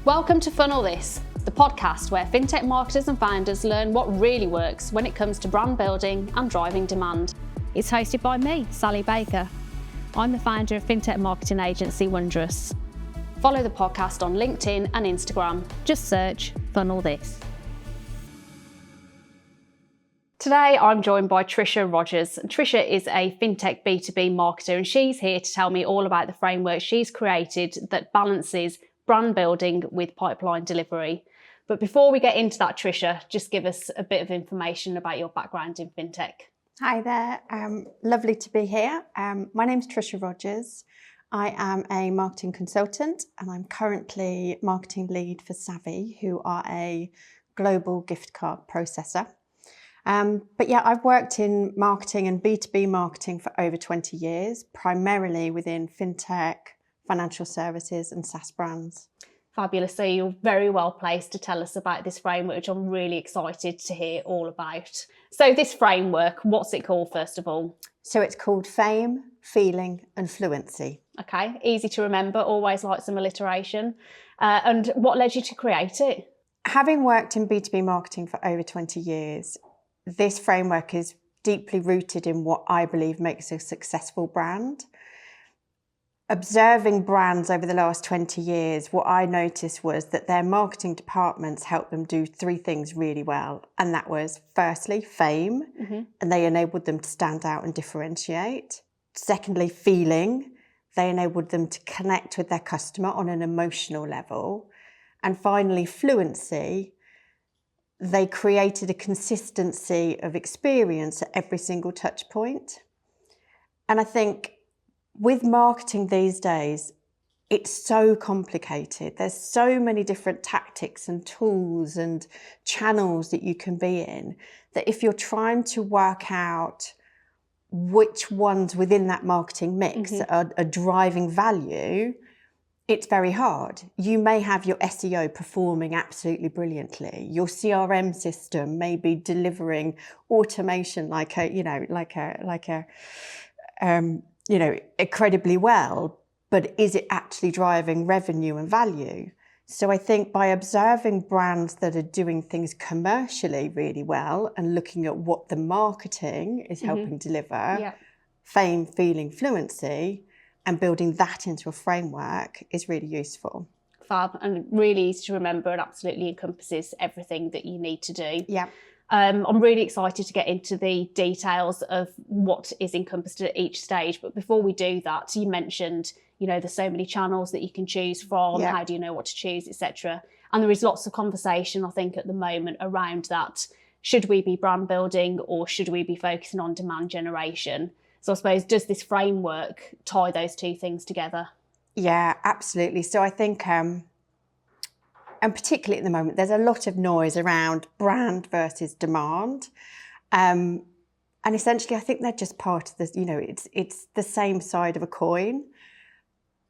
Welcome to Funnel This, the podcast where fintech marketers and founders learn what really works when it comes to brand building and driving demand. It's hosted by me, Sally Baker. I'm the founder of fintech marketing agency Wondrous. Follow the podcast on LinkedIn and Instagram. Just search Funnel This. Today I'm joined by Tricia Rogers. Tricia is a fintech B2B marketer and she's here to tell me all about the framework she's created that balances brand building with pipeline delivery. But before we get into that, Tricia, just give us a bit of information about your background in fintech. Hi there, lovely to be here. My name's Tricia Rogers. I am a marketing consultant and I'm currently marketing lead for Savvy, who are a global gift card processor. But yeah, I've worked in marketing and B2B marketing for over 20 years, primarily within fintech, financial services and SaaS brands. Fabulous. So you're very well placed to tell us about this framework, which I'm really excited to hear all about. So this framework, what's it called first of all? So it's called Fame, Feeling and Fluency. Okay, easy to remember, always like some alliteration. And what led you to create it? Having worked in B2B marketing for over 20 years, this framework is deeply rooted in what I believe makes a successful brand. Observing brands over the last 20 years, what I noticed was that their marketing departments helped them do three things really well. And that was, firstly, fame, and they enabled them to stand out and differentiate. Secondly, feeling, they enabled them to connect with their customer on an emotional level. And finally, fluency, they created a consistency of experience at every single touch point. And I think with marketing these days, it's so complicated. There's so many different tactics and tools and channels that you can be in, that if you're trying to work out which ones within that marketing mix are driving value, it's very hard. You may have your SEO performing absolutely brilliantly. Your CRM system may be delivering automation incredibly well, but is it actually driving revenue and value? So I think by observing brands that are doing things commercially really well and looking at what the marketing is helping deliver, fame, feeling, fluency, and building that into a framework is really useful. Fab, and really easy to remember and absolutely encompasses everything that you need to do. Yeah. I'm really excited to get into the details of what is encompassed at each stage. But before we do that, you mentioned, there's so many channels that you can choose from. Yeah. How do you know what to choose, etc. And there is lots of conversation, I think, at the moment around that. Should we be brand building or should we be focusing on demand generation? So I suppose, does this framework tie those two things together? Yeah, absolutely. So I think, and particularly at the moment, there's a lot of noise around brand versus demand. And essentially, I think they're just part of this, it's the same side of a coin.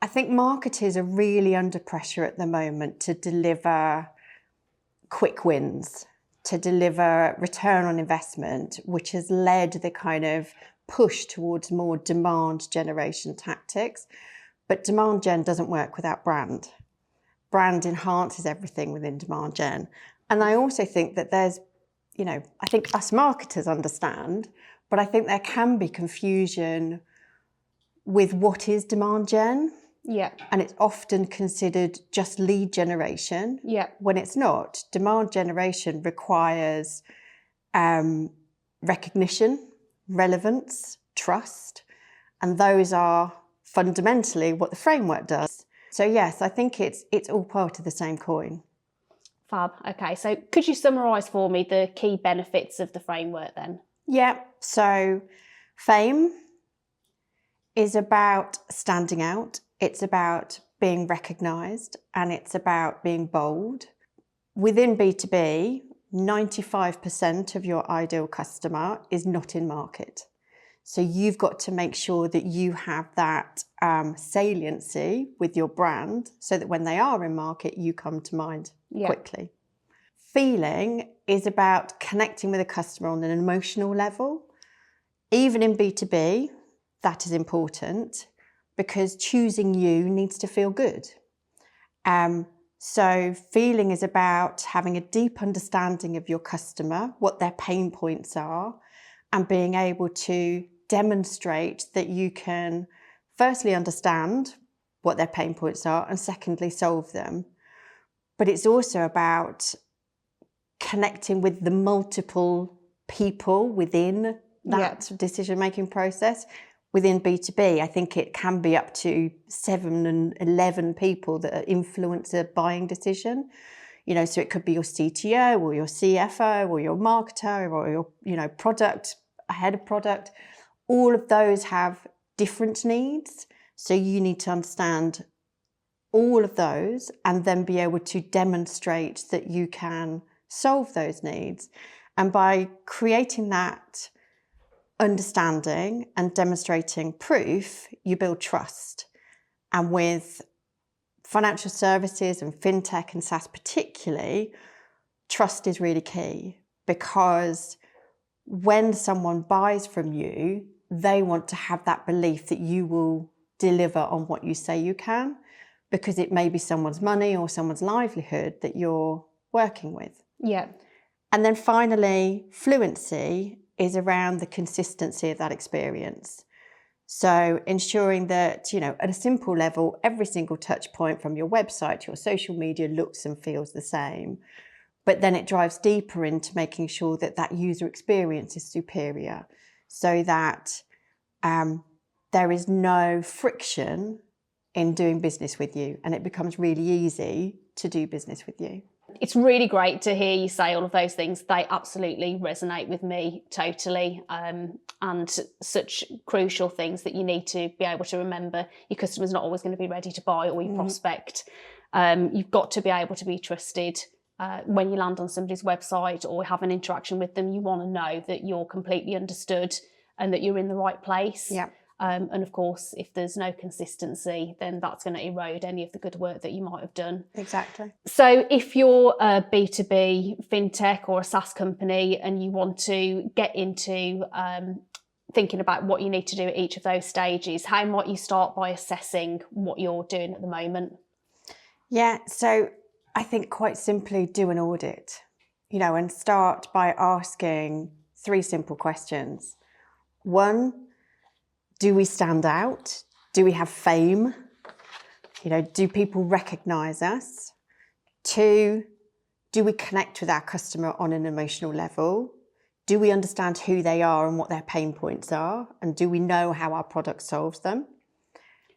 I think marketers are really under pressure at the moment to deliver quick wins, to deliver return on investment, which has led the kind of push towards more demand generation tactics. But demand gen doesn't work without brand. Brand enhances everything within demand gen. And I also think that there's, I think us marketers understand, but I think there can be confusion with what is demand gen. Yeah. And it's often considered just lead generation. Yeah. When it's not. Demand generation requires recognition, relevance, trust, and those are fundamentally what the framework does. So yes, I think it's all part of the same coin. Fab. Okay, so could you summarise for me the key benefits of the framework then? Yeah, so fame is about standing out. It's about being recognised and it's about being bold. Within B2B, 95% of your ideal customer is not in market. So you've got to make sure that you have that saliency with your brand so that when they are in market, you come to mind quickly. Feeling is about connecting with a customer on an emotional level. Even in B2B, that is important because choosing you needs to feel good. So feeling is about having a deep understanding of your customer, what their pain points are, and being able to demonstrate that you can firstly understand what their pain points are and secondly solve them. But it's also about connecting with the multiple people within that decision-making process. Within B2B, I think it can be up to 7 and 11 people that influence a buying decision. You know, so it could be your CTO or your CFO or your marketer or your, you know, product, head of product. All of those have different needs. So you need to understand all of those and then be able to demonstrate that you can solve those needs. And by creating that understanding and demonstrating proof, you build trust. And with financial services and fintech and SaaS particularly, trust is really key, because when someone buys from you, they want to have that belief that you will deliver on what you say you can, because it may be someone's money or someone's livelihood that you're working with. Yeah. And then finally, fluency is around the consistency of that experience. So ensuring that, you know, at a simple level, every single touch point from your website to your social media looks and feels the same. But then it drives deeper into making sure that that user experience is superior, so that there is no friction in doing business with you, and it becomes really easy to do business with you. It's really great to hear you say all of those things. They absolutely resonate with me totally, and such crucial things that you need to be able to remember. Your customer's not always going to be ready to buy, or your prospect. You've got to be able to be trusted. When you land on somebody's website or have an interaction with them, you want to know that you're completely understood and that you're in the right place. Yeah. And of course, if there's no consistency, then that's going to erode any of the good work that you might have done. Exactly. So if you're a B2B fintech or a SaaS company and you want to get into thinking about what you need to do at each of those stages, how might you start by assessing what you're doing at the moment? Yeah, so I think quite simply do an audit, you know, and start by asking 3 simple questions. 1, do we stand out? Do we have fame? You know, do people recognise us? 2, do we connect with our customer on an emotional level? Do we understand who they are and what their pain points are? And do we know how our product solves them?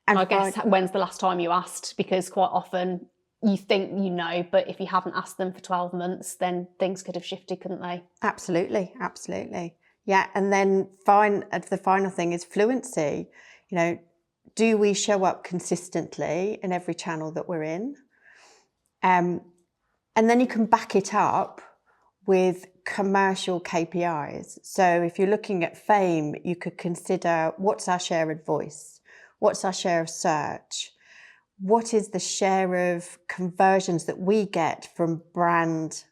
And I guess, when's the last time you asked? Because quite often you think you know, but if you haven't asked them for 12 months, then things could have shifted, couldn't they? Absolutely, absolutely. Yeah, and then the final thing is fluency. You know, do we show up consistently in every channel that we're in? And then you can back it up with commercial KPIs. So if you're looking at fame, you could consider, what's our share of voice? What's our share of search? What is the share of conversions that we get from brand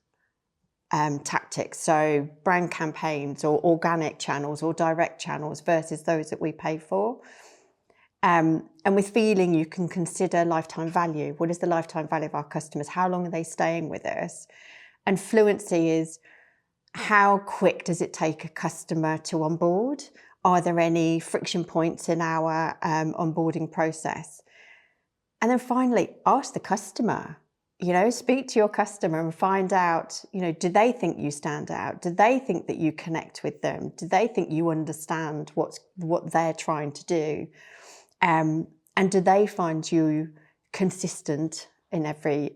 tactics, so brand campaigns or organic channels or direct channels versus those that we pay for? And with feeling, you can consider lifetime value. What is the lifetime value of our customers? How long are they staying with us? And fluency is, how quick does it take a customer to onboard? Are there any friction points in our onboarding process? And then finally, ask the customer. You know, speak to your customer and find out, you know, do they think you stand out? Do they think that you connect with them? Do they think you understand what they're trying to do? And do they find you consistent in every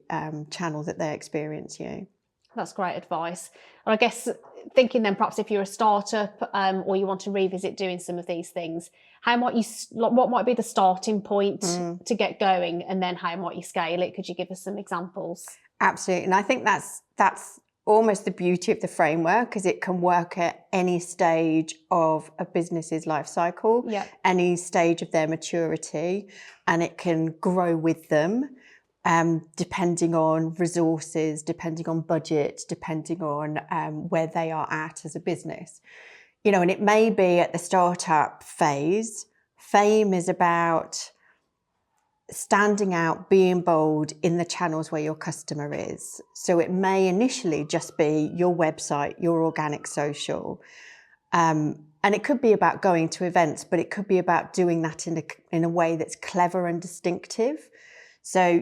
channel that they experience you? That's great advice. And I guess thinking then, perhaps if you're a startup or you want to revisit doing some of these things, what might be the starting point to get going, and then how might you scale it? Could you give us some examples? Absolutely. And I think that's almost the beauty of the framework, because it can work at any stage of a business's life cycle, any stage of their maturity, and it can grow with them, depending on resources, depending on budget, depending on where they are at as a business. You know, and it may be at the startup phase, fame is about standing out, being bold in the channels where your customer is. So it may initially just be your website, your organic social. And it could be about going to events, but it could be about doing that in a way that's clever and distinctive. So,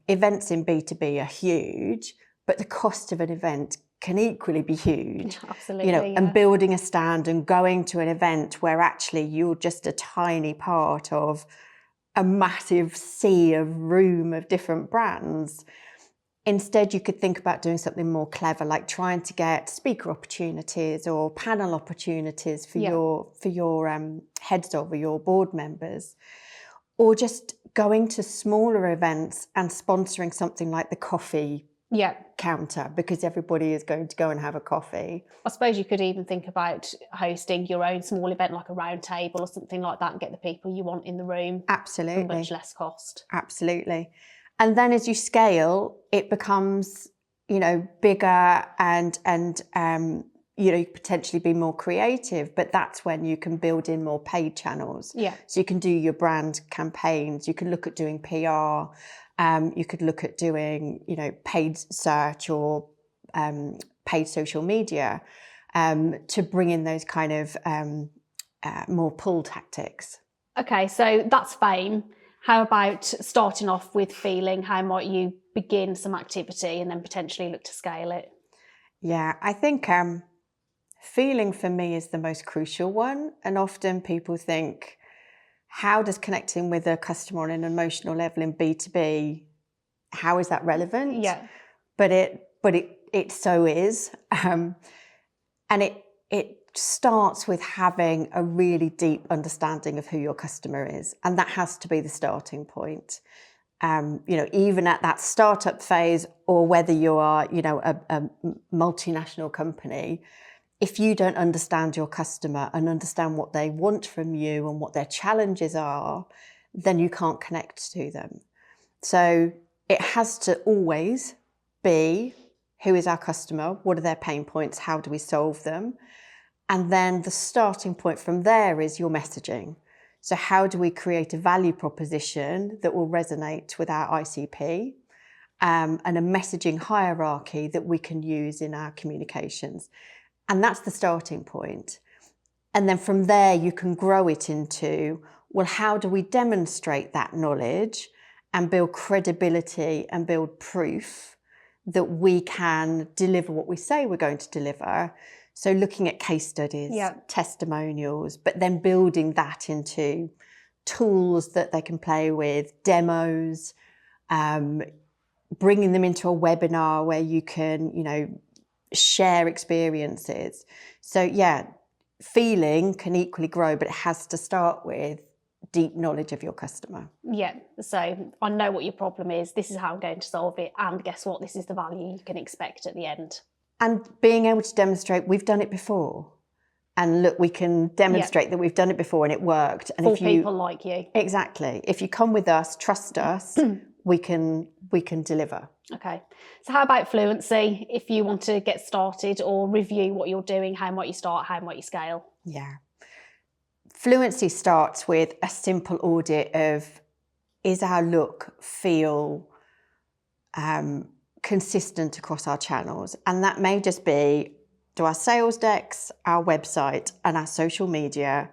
events in B2B are huge, but the cost of an event can equally be huge. Absolutely. And building a stand and going to an event where actually you're just a tiny part of a massive sea of room of different brands. Instead, you could think about doing something more clever, like trying to get speaker opportunities or panel opportunities for your heads of or your board members, or just going to smaller events and sponsoring something like the coffee counter because everybody is going to go and have a coffee. I suppose you could even think about hosting your own small event like a round table or something like that and get the people you want in the room. Absolutely. For much less cost. Absolutely. And then as you scale, it becomes, bigger and potentially be more creative, but that's when you can build in more paid channels. Yeah. So you can do your brand campaigns, you can look at doing PR, you could look at doing, paid search or paid social media to bring in those kind of more pull tactics. Okay, so that's fame. How about starting off with feeling? How might you begin some activity and then potentially look to scale it? Yeah, I think feeling for me is the most crucial one. And often people think, how does connecting with a customer on an emotional level in B2B, how is that relevant? Yeah. But it so is. And it starts with having a really deep understanding of who your customer is. And that has to be the starting point. Even at that startup phase, or whether you are, a multinational company, if you don't understand your customer and understand what they want from you and what their challenges are, then you can't connect to them. So it has to always be, who is our customer? What are their pain points? How do we solve them? And then the starting point from there is your messaging. So how do we create a value proposition that will resonate with our ICP and a messaging hierarchy that we can use in our communications? And that's the starting point. And then from there, you can grow it into, well, how do we demonstrate that knowledge and build credibility and build proof that we can deliver what we say we're going to deliver? So looking at case studies, testimonials, but then building that into tools that they can play with, demos, bringing them into a webinar where you can, share experiences. So feeling can equally grow, but it has to start with deep knowledge of your customer. Yeah, so I know what your problem is, this is how I'm going to solve it, and guess what, this is the value you can expect at the end. And being able to demonstrate, we've done it before. And look, we can demonstrate that we've done it before and it worked. And for people like you. Exactly. If you come with us, trust us, we can deliver. Okay. So how about Fluency? If you want to get started or review what you're doing, how might you start? How might you scale? Yeah. Fluency starts with a simple audit of, is our look, feel, consistent across our channels? And that may just be, do our sales decks, our website and our social media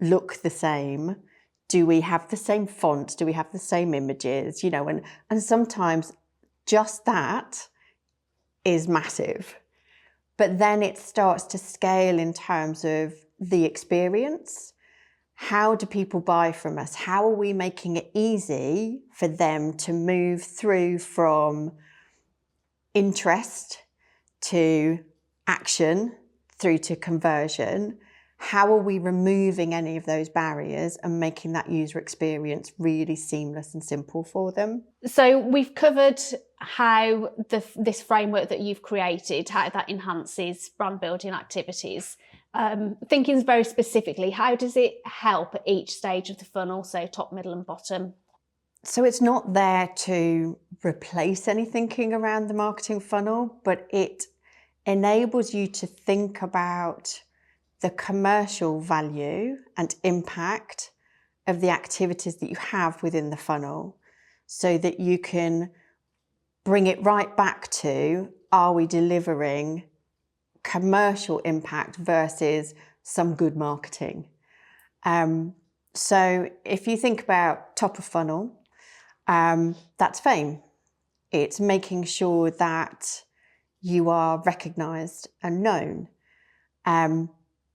look the same? Do we have the same font? Do we have the same images? And sometimes just that is massive. But then it starts to scale in terms of the experience. How do people buy from us? How are we making it easy for them to move through from interest to action through to conversion? How are we removing any of those barriers and making that user experience really seamless and simple for them? So we've covered how this framework that you've created, how that enhances brand building activities. Thinking very specifically, how does it help at each stage of the funnel, so top, middle and bottom? So it's not there to replace any thinking around the marketing funnel, but it enables you to think about the commercial value and impact of the activities that you have within the funnel. so that you can bring it right back to, are we delivering commercial impact versus some good marketing? So if you think about top of funnel, that's fame. It's making sure that you are recognised and known.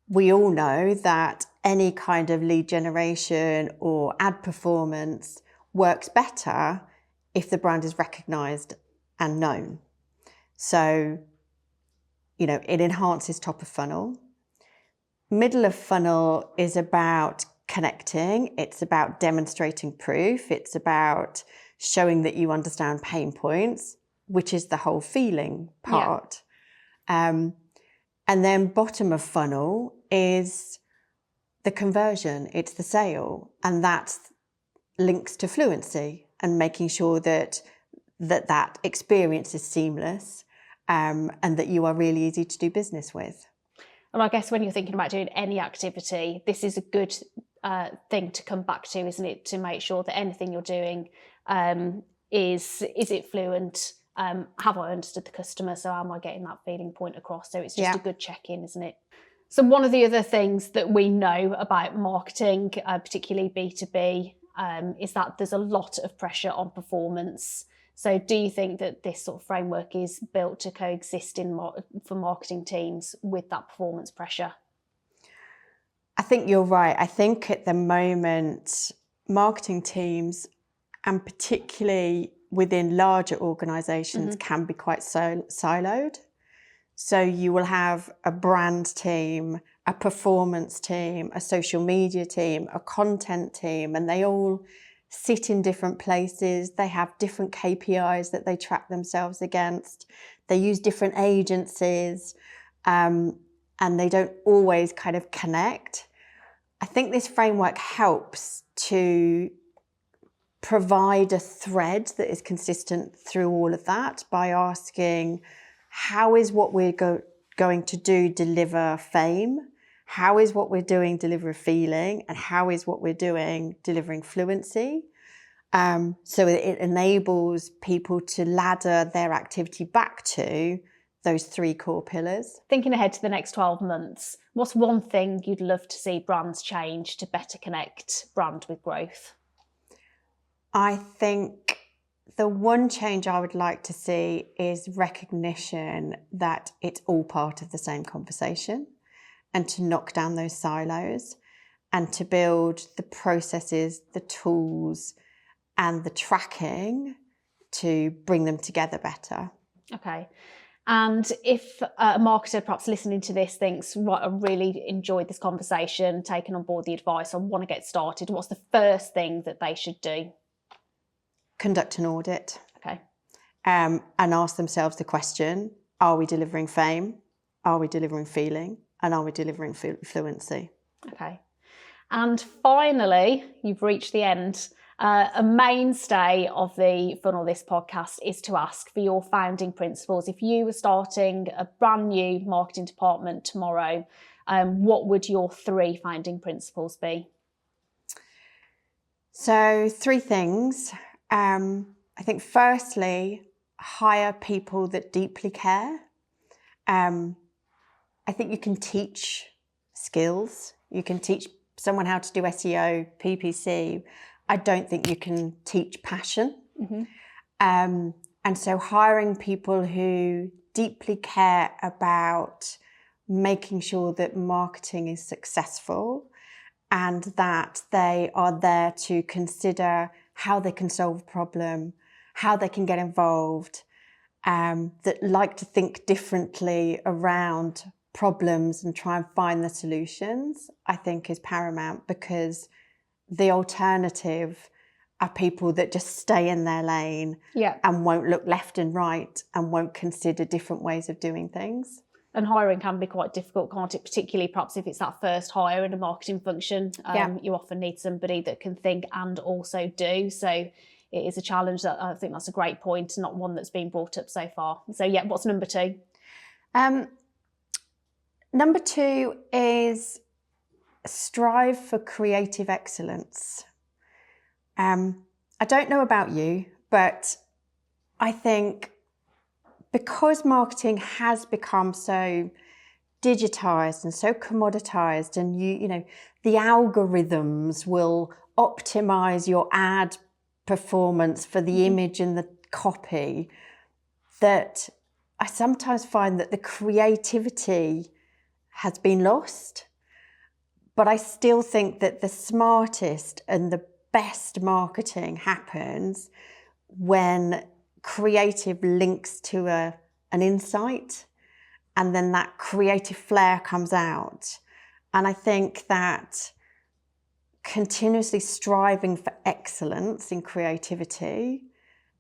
We all know that any kind of lead generation or ad performance works better if the brand is recognised and known. So, it enhances top of funnel. Middle of funnel is about connecting. It's about demonstrating proof. It's about showing that you understand pain points, which is the whole feeling part. Yeah. And then bottom of funnel is the conversion. It's the sale. And that links to Fluency and making sure that experience is seamless, and that you are really easy to do business with. And I guess when you're thinking about doing any activity, this is a good thing to come back to, isn't it? To make sure that anything you're doing is it fluent? Have I understood the customer? So am I getting that feeling point across? So it's just a good check-in, isn't it? So one of the other things that we know about marketing, particularly B2B, is that there's a lot of pressure on performance. So do you think that this sort of framework is built to coexist for marketing teams with that performance pressure? I think you're right. I think at the moment, marketing teams, and particularly within larger organisations, can be quite siloed. So you will have a brand team, a performance team, a social media team, a content team, and they all sit in different places. They have different KPIs that they track themselves against. They use different agencies, and they don't always kind of connect. I think this framework helps to provide a thread that is consistent through all of that by asking, how is what we're going to do deliver fame? How is what we're doing deliver a feeling? And how is what we're doing delivering fluency? So it enables people to ladder their activity back to those three core pillars. Thinking ahead to the next 12 months, what's one thing you'd love to see brands change to better connect brand with growth? I think the one change I would like to see is recognition that it's all part of the same conversation, and to knock down those silos and to build the processes, the tools and the tracking to bring them together better. Okay. And if a marketer perhaps listening to this thinks, right, I really enjoyed this conversation, taken on board the advice, I want to get started, what's the first thing that they should do? Conduct an audit. Okay. And ask themselves the question, are we delivering fame? Are we delivering feeling? And are we delivering fluency? Okay. And finally, you've reached the end. A mainstay of the Funnel This podcast is to ask for your founding principles. If you were starting a brand new marketing department tomorrow, what would your 3 founding principles be? So 3 things. I think firstly, hire people that deeply care. I think you can teach skills. You can teach someone how to do SEO, PPC. I don't think you can teach passion. Mm-hmm. And so hiring people who deeply care about making sure that marketing is successful and that they are there to consider how they can solve a problem, how they can get involved, that like to think differently around problems and try and find the solutions, I think is paramount, because the alternative are people that just stay in their lane and won't look left and right and won't consider different ways of doing things. And hiring can be quite difficult, can't it? Particularly perhaps if it's that first hire in a marketing function. You often need somebody that can think and also do. So it is a challenge. That I think that's a great point, not one that's been brought up so far. So what's number 2? Number 2 is strive for creative excellence. I don't know about you, but I think because marketing has become so digitized and so commoditized, and you know, the algorithms will optimize your ad performance for the image and the copy, that I sometimes find that the creativity has been lost. But I still think that the smartest and the best marketing happens when creative links to an insight, and then that creative flair comes out. And I think that continuously striving for excellence in creativity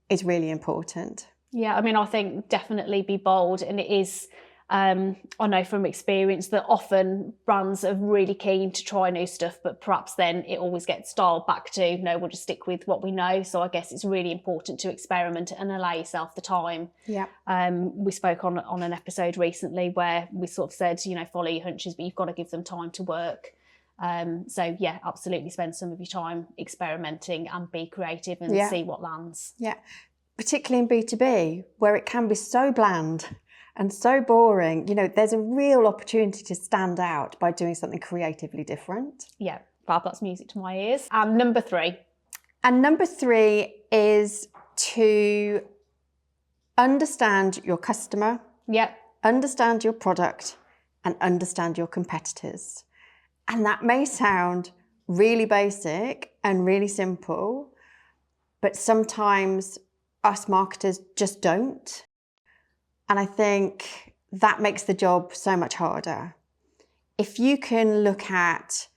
is really important. Yeah, I mean, I think definitely be bold, and it is, I know from experience that often brands are really keen to try new stuff, but perhaps then it always gets dialed back to, no, we'll just stick with what we know. So I guess it's really important to experiment and allow yourself the time. Yeah. We spoke on an episode recently where we sort of said, you know, follow your hunches, but you've got to give them time to work. So yeah, absolutely spend some of your time experimenting and be creative and see what lands. Yeah, particularly in B2B, where it can be so bland and so boring. You know, there's a real opportunity to stand out by doing something creatively different. Yeah, fab, that's music to my ears. And number 3. And number 3 is to understand your customer, understand your product, and understand your competitors. And that may sound really basic and really simple, but sometimes us marketers just don't. And I think that makes the job so much harder. If you can look at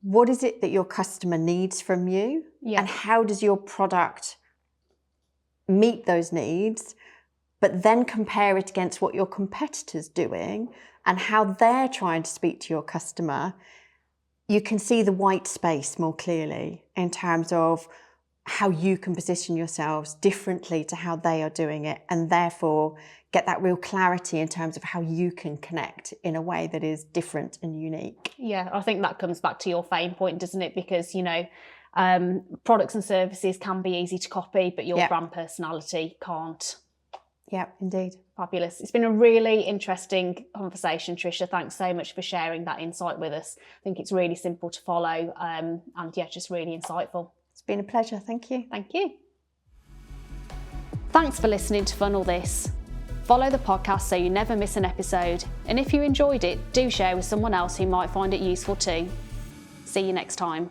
what is it that your customer needs from you, and how does your product meet those needs, but then compare it against what your competitor's doing and how they're trying to speak to your customer, you can see the white space more clearly in terms of how you can position yourselves differently to how they are doing it, and therefore get that real clarity in terms of how you can connect in a way that is different and unique. Yeah, I think that comes back to your fame point, doesn't it? Because, you know, products and services can be easy to copy, but your brand personality can't. Yeah, indeed. Fabulous. It's been a really interesting conversation, Tricia. Thanks so much for sharing that insight with us. I think it's really simple to follow, and yeah, just really insightful. It's been a pleasure. Thank you. Thank you. Thanks for listening to Funnel This. Follow the podcast so you never miss an episode. And if you enjoyed it, do share with someone else who might find it useful too. See you next time.